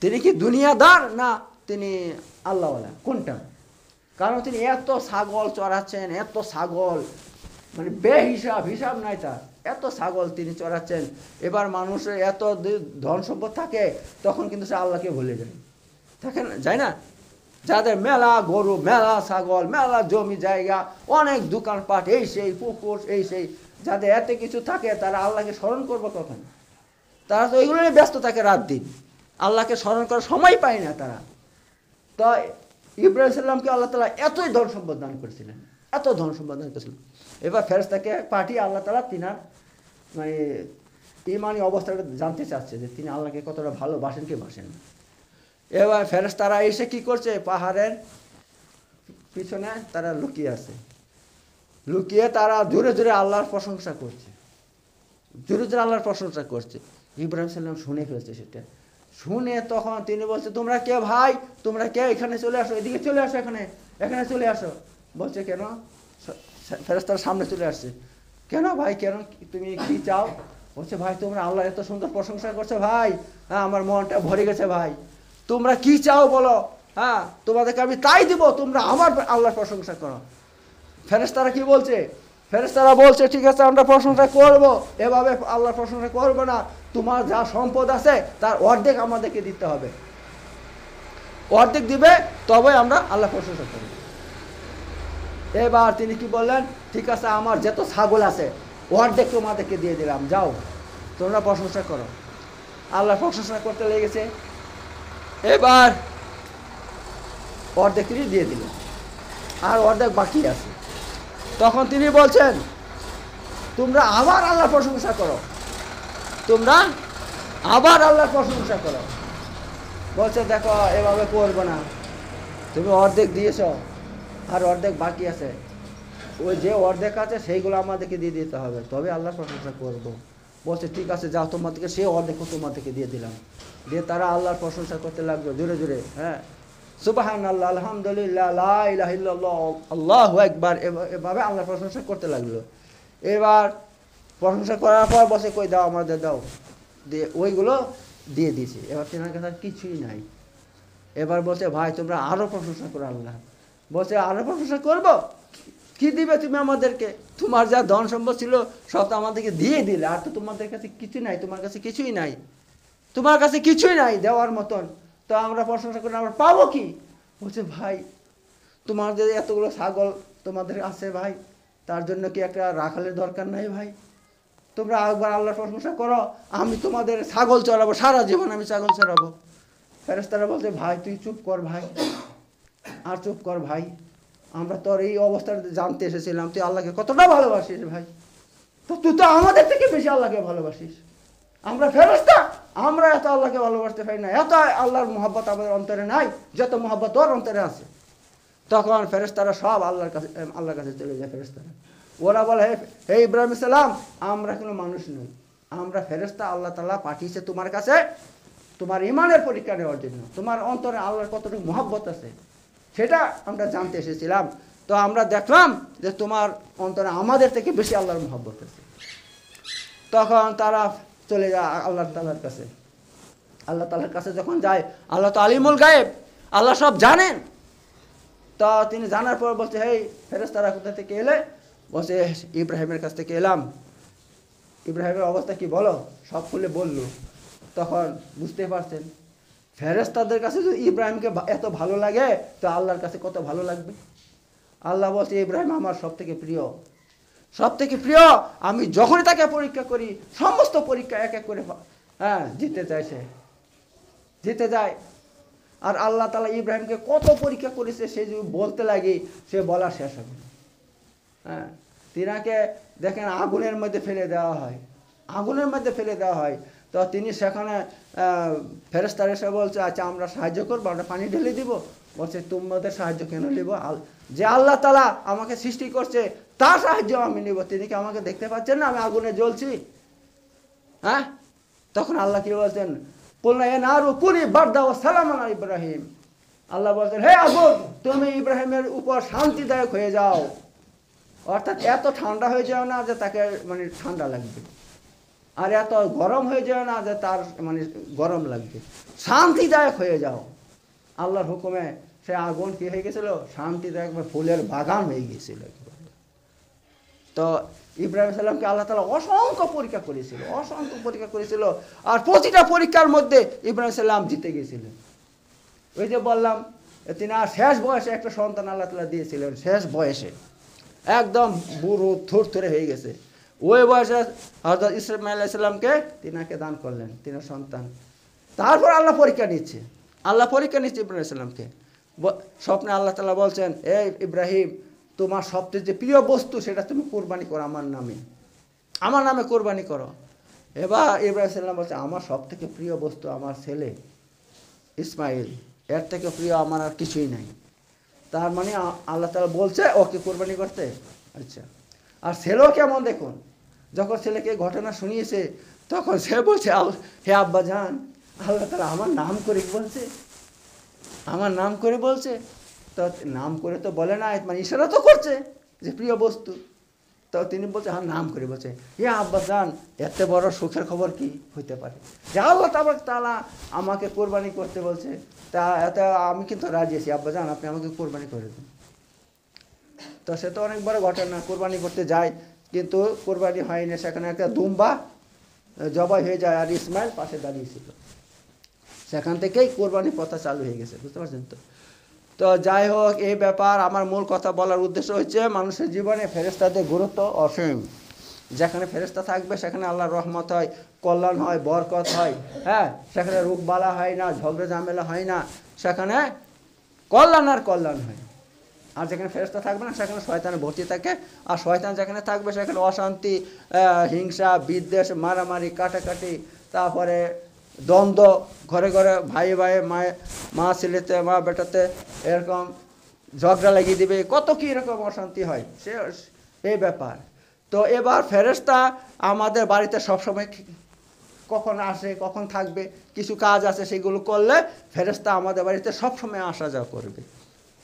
তিনি কি দুনিয়াদার না তিনি আল্লাহওয়ালা, কোনটা? কারণ তিনি এত ছাগল চড়াচ্ছেন, এত ছাগল, মানে হিসাব নাই তার, এত ছাগল তিনি চড়াচ্ছেন। এবার মানুষের এত ধন সম্পদ থাকে, তখন কিন্তু সে আল্লাহকে ভুলে যায়, থাকে না, যায় না? যাদের মেলা গরু, মেলা ছাগল, মেলা জমি জায়গা, অনেক দোকানপাট, এই সেই পুকুর, এই সেই, যাদের এত কিছু থাকে, তারা আল্লাহকে স্মরণ করবো কখন? তারা তো এগুলো নিয়ে ব্যস্ত থাকে রাত দিন, আল্লাহকে স্মরণ করার সময় পায় না তারা। তো ইব্রাহিম সাল্লামকে আল্লাহ তাআলা এতই ধন সম্পদ দান করেছিলেন, এত ধন সম্পদ দান করেছিলেন। এবার ফেরেশতাকে পাঠিয়ে আল্লাহ তাআলা তিনার মানে ঈমানি অবস্থাটা জানতে চাচ্ছে, যে তিনি আল্লাহকে কতটা ভালোবাসেন কি বাসেন। এবার ফেরেশতারা এসে কি করছে, পাহাড়ের পিছনে তারা লুকিয়ে আছে, লুকিয়ে তারা জোরে জোরে আল্লাহর প্রশংসা করছে, জোরে জোরে আল্লাহর প্রশংসা করছে। ইব্রাহিম সাল্লাম শুনে ফেলছে সেটা। শুনে তখন তিনি বলছে, তোমরা কে ভাই, তোমরা কে, এখানে চলে আসো, এদিকে চলে আসো, এখানে চলে আসো। বলছে কেন? ফেরেশতার সামনে চলে আসছে। কেন ভাই, কেন, তুমি কি চাও? বলছে ভাই, তোমরা আল্লাহর এত সুন্দর প্রশংসা করছো ভাই, হ্যাঁ আমার মনটা ভরে গেছে ভাই, তোমরা কি চাও বলো, হ্যাঁ তোমাদেরকে আমি তাই দিব, তোমরা আমার আল্লাহর প্রশংসা করো। ফেরেশতারা কি বলছে? ফেরেশতারা বলছে, ঠিক আছে আমরা প্রশংসা করব, এভাবে আল্লাহর প্রশংসা করব না, তোমার যা সম্পদ আছে তার অর্ধেক আমাদেরকে দিতে হবে, অর্ধেক দিবে, তবে আমরা আল্লাহ প্রশংসা করব। এবার তিনি কি বললেন, ঠিক আছে আমার যত ছাগল আছে অর্ধেক তোমাদেরকে দিয়ে দিলাম, যাও তোমরা প্রশংসা করো। আল্লাহ প্রশংসা করতে লেগেছে, এবার অর্ধেক তিনি দিয়ে দিলেন, আর অর্ধেক বাকি আছে। তখন তিনি বলছেন, তোমরা আবার আল্লাহর প্রশংসা করো, তোমরা আবার আল্লাহর প্রশংসা করো। বলছে দেখো এভাবে করবো না, তুমি অর্ধেক দিয়েছ আর অর্ধেক বাকি আছে, ওই যে অর্ধেক আছে সেইগুলো আমাদেরকে দিয়ে দিতে হবে, তবে আল্লাহর প্রশংসা করব। বলছে ঠিক আছে যাও, তোমাদেরকে সেই অর্ধেকও তোমাদেরকে দিয়ে দিলাম। দিয়ে তারা আল্লাহর প্রশংসা করতে লাগলো জোরে জোরে, হ্যাঁ সুবহানাল্লাহ, আলহামদুলিল্লাহ, লা ইলাহা ইল্লাল্লাহ, আল্লাহু আকবার, এভাবে আল্লাহর প্রশংসা করতে লাগলো। এবার প্রশংসা করার পর বসে, কই দাও আমাদের দাও, দিয়ে ওইগুলো দিয়ে দিয়েছে। এবার তেনার কাছে কিছুই নাই। এবার বলছে ভাই তোমরা আরও প্রশংসা করো আল্লাহ। বলছে আরও প্রশংসা করবো, কি দিবে তুমি আমাদেরকে, তোমার যা ধন সম্পদ ছিল সব তো আমাদেরকে দিয়ে দিলে, আর তো তোমাদের কাছে কিছু নাই, তোমার কাছে কিছুই নাই, তোমার কাছে কিছুই নাই দেওয়ার মতন, তো আমরা প্রশংসা করে আমরা পাবো কি? বলছে ভাই তোমাদের এতগুলো ছাগল তোমাদের আছে ভাই, তার জন্য কি একটা রাখালের দরকার নাই ভাই? তোমরা একবার আল্লাহর প্রশংসা করো, আমি তোমাদের ছাগল চড়াবো, সারা জীবন আমি ছাগল চড়াবো। ফেরেশতারা বলছে ভাই তুই চুপ কর ভাই, আর চুপ কর ভাই, আমরা তোর এই অবস্থাটা জানতে এসেছিলাম তুই আল্লাহকে কতটা ভালোবাসিস ভাই, তো তুই তো আমাদের থেকে বেশি আল্লাহকে ভালোবাসিস, আমরা ফেরেশতা আমরা এত আল্লাহকে ভালোবাসতে পারি না, এত আল্লাহর মহব্বত আমাদের অন্তরে নাই যত মহব্বত তোর অন্তরে আছে। তখন ফেরেশতারা সব আল্লাহর কাছে চলে যায়। ফেরেশতারা ওরা বলে, হে ইব্রাহিম সালাম, আমরা কোনো মানুষ নই, আমরা ফেরেশতা, আল্লাহ তাআলা পাঠিয়েছে তোমার কাছে তোমার ঈমানের পরীক্ষা নেওয়ার জন্য, তোমার অন্তরে আল্লাহর কতটুকু মহব্বত আছে সেটা আমরা জানতে এসেছিলাম। তো আমরা দেখলাম যে তোমার অন্তরে আমাদের থেকে বেশি আল্লাহর মহব্বত আছে। তখন তারা চলে যায় আল্লাহ তাআলার কাছে। আল্লাহ তাআলার কাছে যখন যায়, আল্লাহ তো আলিমুল গায়েব, আল্লাহ সব জানেন। তো তিনি জানার পর বলছে, হেই ফেরেশতারা কোথা থেকে এলে? বলছে ইব্রাহিমের কাছ থেকে এলাম। ইব্রাহিমের অবস্থা কি বলো? সব খুলে বললো। তখন বুঝতে পারছেন ফেরেশতাদের কাছে যদি ইব্রাহিমকে এত ভালো লাগে, তো আল্লাহর কাছে কত ভালো লাগবে। আল্লাহ বলছে ইব্রাহিম আমার সব থেকে প্রিয়, সব থেকে প্রিয়। আমি যখনই তাকে পরীক্ষা করি, সমস্ত পরীক্ষা এক এক করে জিতে যায়, সে জিতে যায়। আর আল্লাহ তাআলা ইব্রাহিমকে কত পরীক্ষা করেছে সে যদি বলতে লাগে, সে বলা শেষ হবে। তিনাকে দেখেন আগুনের মধ্যে ফেলে দেওয়া হয়, আগুনের মধ্যে ফেলে দেওয়া হয়। তো তিনি সেখানে ফেরেশতারা এসে বলছে, আচ্ছা আমরা সাহায্য করবো, আমরা পানি ঢেলে দিব। বলছে তোমাদের সাহায্য কেন নিব? যে আল্লাহ তাআলা আমাকে সৃষ্টি করছে তার সাহায্য আমি নিব। তিনি কি আমাকে দেখতে পাচ্ছেন না আমি আগুনে জ্বলছি? তখন আল্লাহ কি বলছেন? কুলনা ইয়া নারু কুনি বারদা ওয়া সালামান আলা ইব্রাহিম। আল্লাহ বলছেন, হে আগুন তুমি ইব্রাহিমের উপর শান্তিদায়ক হয়ে যাও। অর্থাৎ এত ঠান্ডা হয়ে যাও না যে তাকে মানে ঠান্ডা লাগবে, আর এত গরম হয়ে যাও না যে তার মানে গরম লাগবে। শান্তিদায়ক হয়ে যাও। আল্লাহর হুকুমে সে আগুন কি হয়ে গেছিল? শান্তিদায়ক ফুলের বাগান হয়ে গিয়েছিল। তো ইব্রাহিম সাল্লামকে আল্লাহ তাআলা অসংখ্য পরীক্ষা করেছিল, অসংখ্য পরীক্ষা করেছিল। আর প্রতিটা পরীক্ষার মধ্যে ইব্রাহিম সাল্লাম জিতে গিয়েছিলেন। ওই যে বললাম তিনি আর শেষ বয়সে একটা সন্তান আল্লাহ তাআলা দিয়েছিলেন, শেষ বয়সে একদম বুড়ো থুরথুরে হয়ে গেছে। ওই বয়সে হযরত ইসমাঈল আলাইহিস সালামকে তিনাকে দান করলেন, তিনার সন্তান। তারপর আল্লাহ পরীক্ষা নিচ্ছে, আল্লাহ পরীক্ষা নিচ্ছে ইব্রাহিম সাল্লামকে। স্বপ্নে আল্লাহ তাআলা বলছেন, এই ইব্রাহিম তোমার সবচেয়ে যে প্রিয় বস্তু সেটা তুমি কোরবানি করো আমার নামে, আমার নামে কোরবানি করো। এবার ইব্রাহিম সাল্লাম বলছে, আমার সব থেকে প্রিয় বস্তু আমার ছেলে ইসমাইল, এর থেকে প্রিয় আমার আর কিছুই নাই। তার মানে আল্লাহ তাআলা বলছে ওকে কোরবানি করতে। আচ্ছা, আর ছেলেও কেমন দেখুন, যখন ছেলেকে ঘটনা শুনিয়েছে তখন সে বলছে, হে আব্বা জান, আল্লাহ তাআলা আমার নাম করে বলছে, আমার নাম করে বলছে। তো নাম করে তো বলে না, মানে ইশারা তো করছে যে প্রিয় বস্তু। তো তিনি বলছে, হ্যাঁ নাম করে বলছে। হে আব্বা জান, এত বড় সুখের খবর কি হইতে পারে যে আল্লাহ তাআলা আমাকে কোরবানি করতে বলছে। তা এত আমি কিন্তু রাজি আছি, আব্বা জান আপনি আমাকে কোরবানি করে দিন। তো সে তো অনেক বড় ঘটনা, কোরবানি করতে যায় কিন্তু কোরবানি হয়নি। সেখানে একটা দুম্বা জবাই হয়ে যায়, আর ইসমাইল পাশে দাঁড়িয়েছিল। সেখান থেকেই কোরবানি প্রথা চালু হয়ে গেছে, বুঝতে পারছেন তো। তো যাই হোক, এই ব্যাপার আমার মূল কথা বলার উদ্দেশ্য হচ্ছে মানুষের জীবনে ফেরেশতাদের গুরুত্ব অসীম। যেখানে ফেরেশতা থাকবে সেখানে আল্লাহর রহমত হয়, কল্যাণ হয়, বরকত হয়। সেখানে রোগবালা হয় না, ঝগড়া ঝামেলা হয় না, সেখানে কল্যাণ আর কল্যাণ হয়। আর যেখানে ফেরেশতা থাকবে না সেখানে শয়তান ভর্তি থাকে। আর শয়তান যেখানে থাকবে সেখানে অশান্তি, হিংসা, বিদ্বেষ, মারামারি, কাটাকাটি, তারপরে দ্বন্দ্ব, ঘরে ঘরে ভাই ভাই, মা ছেলেতে, মা বেটাতে এরকম ঝগড়া লাগিয়ে দিবে, কত কী এরকম অশান্তি হয়, সে এই ব্যাপার। তো এবার ফেরেশতা আমাদের বাড়িতে সবসময় কখন আসে, কখন থাকবে, কিছু কাজ আছে সেগুলো করলে ফেরেশতা আমাদের বাড়িতে সবসময় আসা যাওয়া করবে।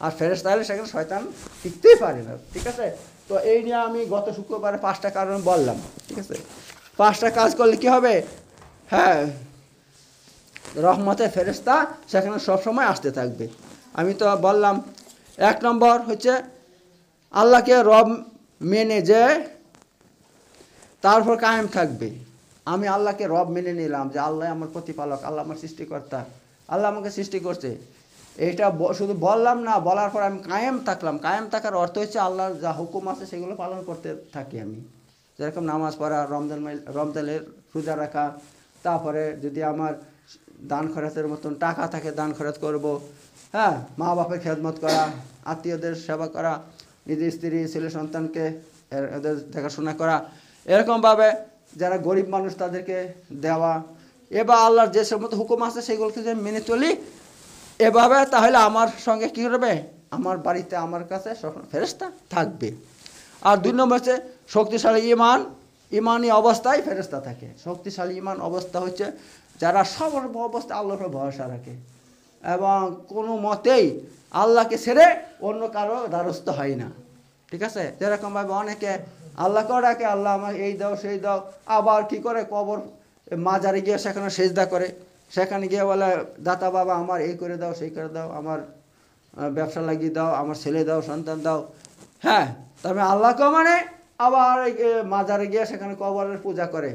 আর ফেরেশতা হলে সেখানে শয়তান টিকতেই পারে না, ঠিক আছে। তো এই নিয়ে আমি গত শুক্রবারে 5টা কারণ বললাম, ঠিক আছে। 5টা কাজ করলে কি হবে? রহমতের ফেরেশতা সেখানে সবসময় আসতে থাকবে। আমি তো বললাম 1 নম্বর হচ্ছে আল্লাহকে রব মেনে যে তারপর কায়েম থাকবে। আমি আল্লাহকে রব মেনে নিলাম যে আল্লাহ আমার প্রতিপালক, আল্লাহ আমার সৃষ্টিকর্তা, আল্লাহ আমাকে সৃষ্টি করছে। এইটা শুধু বললাম না, বলার পর আমি কায়েম থাকলাম। কায়েম থাকার অর্থ হচ্ছে আল্লাহর যা হুকুম আছে সেগুলো পালন করতে থাকি আমি। যেরকম নামাজ পড়া, রমজানের রোজা রাখা, তারপরে যদি আমার দান খরচের মতন টাকা থাকে দান খরচ করব, মা বাপের খেদমত করা, আত্মীয়দের সেবা করা, নিজের স্ত্রী ছেলে সন্তানকে এদের দেখাশোনা করা, এরকমভাবে যারা গরিব মানুষ তাদেরকে দেওয়া। এবার আল্লাহর যে সমস্ত হুকুম আছে সেগুলোকে যে মেনে চলি এভাবে, তাহলে আমার সঙ্গে কী করবে? আমার বাড়িতে আমার কাছে ফেরেশতা থাকবে। আর 2 নম্বর হচ্ছে শক্তিশালী ঈমান। ঈমানি অবস্থায় ফেরেশতা থাকে। শক্তিশালী ঈমান অবস্থা হচ্ছে যারা সব অবস্থায় আল্লাহর উপর ভরসা রাখে এবং কোনো মতেই আল্লাহকে ছেড়ে অন্য কারো দ্বারস্থ হয় না। ঠিক আছে, যেরকমভাবে অনেকে আল্লাহকেও ডাকে, আল্লাহ আমার এই দাও সেই দাও, আবার কি করে কবর মাজারে গিয়ে সেখানে সেজদা করে, সেখানে গিয়ে বলে দাতা বাবা আমার এই করে দাও সেই করে দাও, আমার ব্যবসা লাগিয়ে দাও, আমার ছেলে দাও সন্তান দাও। হ্যাঁ, তবে আল্লাহকেও মানে আবার মাজারে গিয়ে সেখানে কবরের পূজা করে,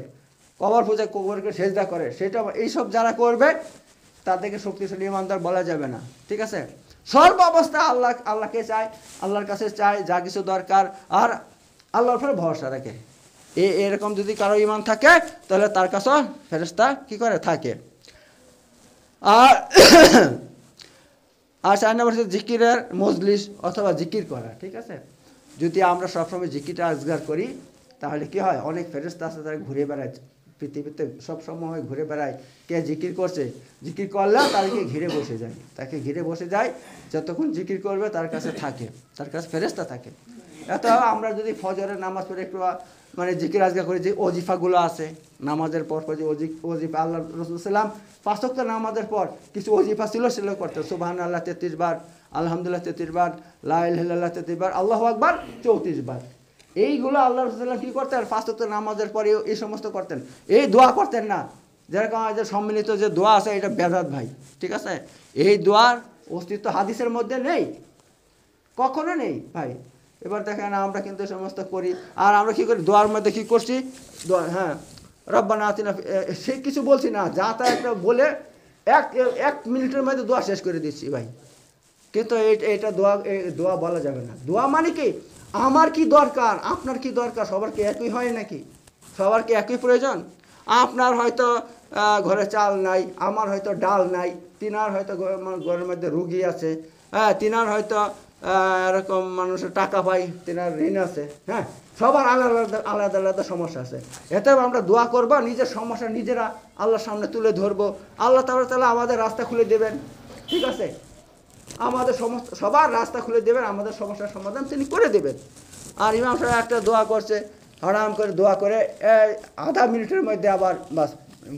কবর পূজা কবরকে সেজদা করে, সেটা এইসব যারা করবে তাদেরকে শক্তিশালী ইমানদার বলা যাবে না। ঠিক আছে, সর্ব অবস্থায় আল্লাহকে চায়, আল্লাহর কাছে চায় যা কিছু দরকার, আর আল্লাহর উপরে ভরসা রাখে। এরকম যদি কারো ইমান থাকে তাহলে তার কাছেও ফেরেশতা কি করে থাকে। আর আর 4 নম্বর হচ্ছে জিকিরের মজলিস অথবা জিকির করা। ঠিক আছে, যদি আমরা সবসময় জিকিরটা আজগার করি তাহলে কি হয়, অনেক ফেরেশতা আছে তারা ঘুরে বেড়ায় পৃথিবীতে, সবসময় ঘুরে বেড়ায়, কে জিকির করছে, জিকির করলে তাকে ঘিরে বসে যায়, তাকে ঘিরে বসে যায়, যতক্ষণ জিকির করবে তার কাছে থাকে, তার কাছে ফেরেশতা থাকে। এত আমরা যদি ফজরের নামাজ পড়ে একটু মানে জিকির আজগার করি, যে ওজিফাগুলো আছে নামাজের পর যে ওজিফা, আল্লাহ রাসূল সাল্লাম 5 ওয়াক্ত নামাজের পর কিছু ওজিফা ছিল সেগুলো করতেন। সুবহানাল্লাহ 33 বার, আলহামদুলিল্লাহ 33 বার, লা ইলাহা ইল্লাল্লাহ 33 বার, আল্লাহু আকবার 34 বার। এইগুলো আল্লাহ রাসূল সাল্লাম কী করতেন, 5 ওয়াক্ত নামাজের পরে এই সমস্ত করতেন। এই দোয়া করতেন না, যেরকম যে সম্মিলিত যে দোয়া আছে এটা বেদাত ভাই। ঠিক আছে, এই দোয়ার অস্তিত্ব হাদিসের মধ্যে নেই, কখনো নেই ভাই। এবার দেখেন আমরা কিন্তু সমস্ত করি, আর আমরা কী করি, দোয়ার মধ্যে কী করছি, দোয়া, হ্যাঁ রব্বানা আতিনা, সে কিছু বলছি না, যা তা একটা বলে এক মিনিটের মধ্যে দোয়া শেষ করে দিচ্ছি ভাই। কিন্তু এটা দোয়া বলা যাবে না। দোয়া মানে কি, আমার কি দরকার, আপনার কি দরকার, সবার কি একই হয় নাকি, সবার কি একই প্রয়োজন? আপনার হয়তো ঘরে চাল নাই, আমার হয়তো ডাল নাই, তিনার হয়তো ঘরের মধ্যে রুগী আছে, হ্যাঁ তিনার হয়তো এরকম মানুষের টাকা পাই, তিনার ঋণ আছে, হ্যাঁ সবার আলাদা আলাদা আলাদা সমস্যা আছে। এতে আমরা দোয়া করবো, নিজের সমস্যা নিজেরা আল্লাহর সামনে তুলে ধরবো, আল্লাহ তাআলা আমাদের রাস্তা খুলে দেবেন। ঠিক আছে, আমাদের সমস্ত সবার রাস্তা খুলে দেবেন, আমাদের সমস্যার সমাধান তিনি করে দেবেন। আর ইমাম সাহেব একটা দোয়া করছে, আরাম করে দোয়া করে আধা মিনিটের মধ্যে আবার বাস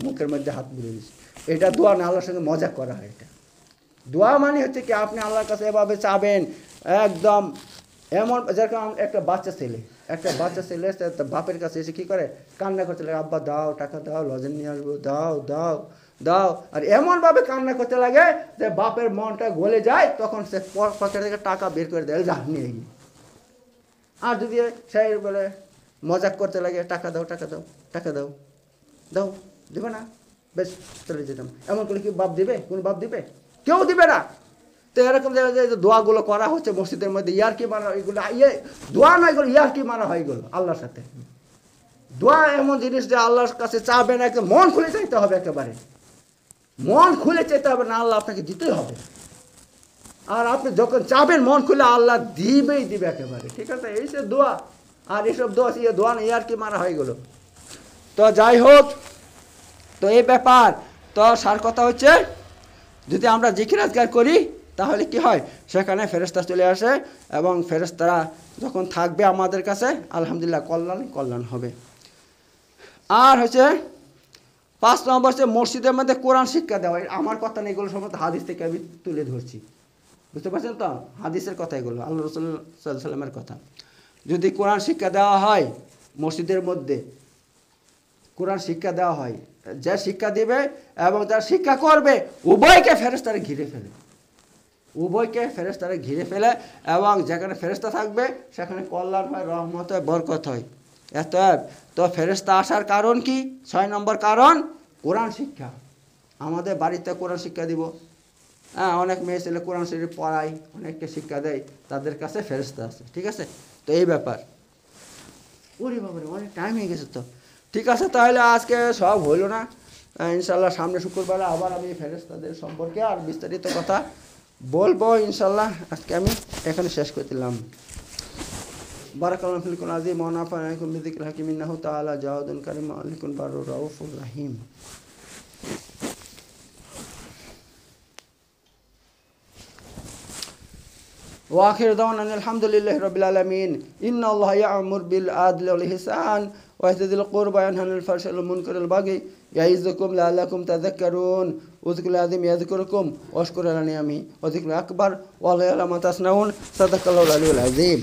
মুখের মধ্যে হাত বুলিয়ে দিচ্ছে। এটা দোয়া না, আল্লাহর সঙ্গে মজা করা হয়। এটা দোয়া মানে হচ্ছে কি, আপনি আল্লাহর কাছে এভাবে চাবেন একদম, এমন যেরকম একটা বাচ্চা ছেলে বাপের কাছে এসে কী করে, কান্না করতে লাগে, আব্বা দাও টাকা দাও, লজেন নিয়ে আসবো, দাও দাও দাও, আর এমনভাবে কান্না করতে লাগে যে বাপের মনটা গলে যায়, তখন সে পকেট থেকে টাকা বের করে দেয়, যা নিয়ে গিয়ে। আর যদি সে বলে মজাক করতে লাগে, টাকা দাও টাকা দাও টাকা দাও, দাও দেবে না, বেশ চলে যেতাম, এমন করে কি বাপ দিবে, কোন বাপ দিবে, কেউ দিবে না। তো এরকম যে দোয়াগুলো করা হচ্ছে মসজিদের মধ্যে, ইয়ারকি মারা, এগুলো দোয়া নয়, এগুলো ইয়ারকি মারা হয় এগুলো আল্লাহর সাথে। দোয়া এমন জিনিস যে আল্লাহর কাছে চাবেন, একদম মন খুলে চাইতে হবে, একেবারে মন খুলে চাইতে হবে, না আল্লাহ আপনাকে দিতেই হবে। আর আপনি যখন চাবেন মন খুলে, আল্লাহ দিবেই দিবে একেবারে। ঠিক আছে, এই সে দোয়া, আর এইসব দোয়া না, ইয়ারকি মারা হয় এগুলো। তো যাই হোক, তো এই ব্যাপার, তো সার কথা হচ্ছে, যদি আমরা জিকির আজগার করি তাহলে কি হয়, সেখানে ফেরেশতা চলে আসে, এবং ফেরেশতারা যখন থাকবে আমাদের কাছে, আলহামদুলিল্লাহ কল্যাণ হবে। আর হচ্ছে 5 নম্বর হচ্ছে মসজিদের মধ্যে কোরআন শিক্ষা দেওয়া। আমার কথা নেই, এগুলো সমস্ত হাদিস থেকে আমি তুলে ধরছি, বুঝতে পারছেন তো, হাদিসের কথা এগুলো, আল্লাহ রাসূল সাল্লাল্লাহু আলাইহি ওয়াসাল্লামের কথা। যদি কোরআন শিক্ষা দেওয়া হয় মসজিদের মধ্যে, কোরআন শিক্ষা দেওয়া হয়, যে শিক্ষা দিবে এবং যারা শিক্ষা করবে উভয়কে ফেরেশতারা ঘিরে ফেলে, উভয়কে ফেরেশতারা ঘিরে ফেলে, এবং যেখানে ফেরেশতা থাকবে সেখানে কল্যাণ হয়, রহমত হয়, বরকত হয়। এত তো ফেরেশতা আসার কারণ কি, 6 নম্বর কারণ কোরআন শিক্ষা। আমাদের বাড়িতে কোরআন শিক্ষা দিব, হ্যাঁ অনেক মেয়ে ছেলে কোরআন শরীফ পড়ায়, অনেককে শিক্ষা দেয়, তাদের কাছে ফেরেশতা আছে। ঠিক আছে, তো এই ব্যাপার। ওরে বাবারে, অনেক টাইম হয়ে গেছে তো। ঠিক আছে, তাহলে আজকে সব হইল না, ইনশাল্লাহ সামনে শুক্রবার আবার আমি ফেরেশতাদের সম্পর্কে আর বিস্তারিত কথা বলবো ইনশাল্লাহ। আজকে আমি এখানে শেষ করে দিলাম। বারাকাল্লাহু ফিকুম আযীম ওয়া নাফা'নাকুম বিযিকরিল হাকীম ইন্নাহু তাআলা জাওয়াদুন কারীম মালিকুন বারুর রাউফুর রহিম। ওয়া আখিরু দাওয়ানা আলহামদুলিল্লাহি রাব্বিল আলামিন। ইন্নাল্লাহা ইয়া'মুরু বিল আদলি ওয়াল ইহসান ويهتدي القربى وينهى عن الفحشاء والمنكر والبغي يعظكم لعلكم تذكرون اذكروا العظيم يذكركم واشكروا على نعمه وذكر أكبر والله يعلم ما تصنعون صدق الله العلي العظيم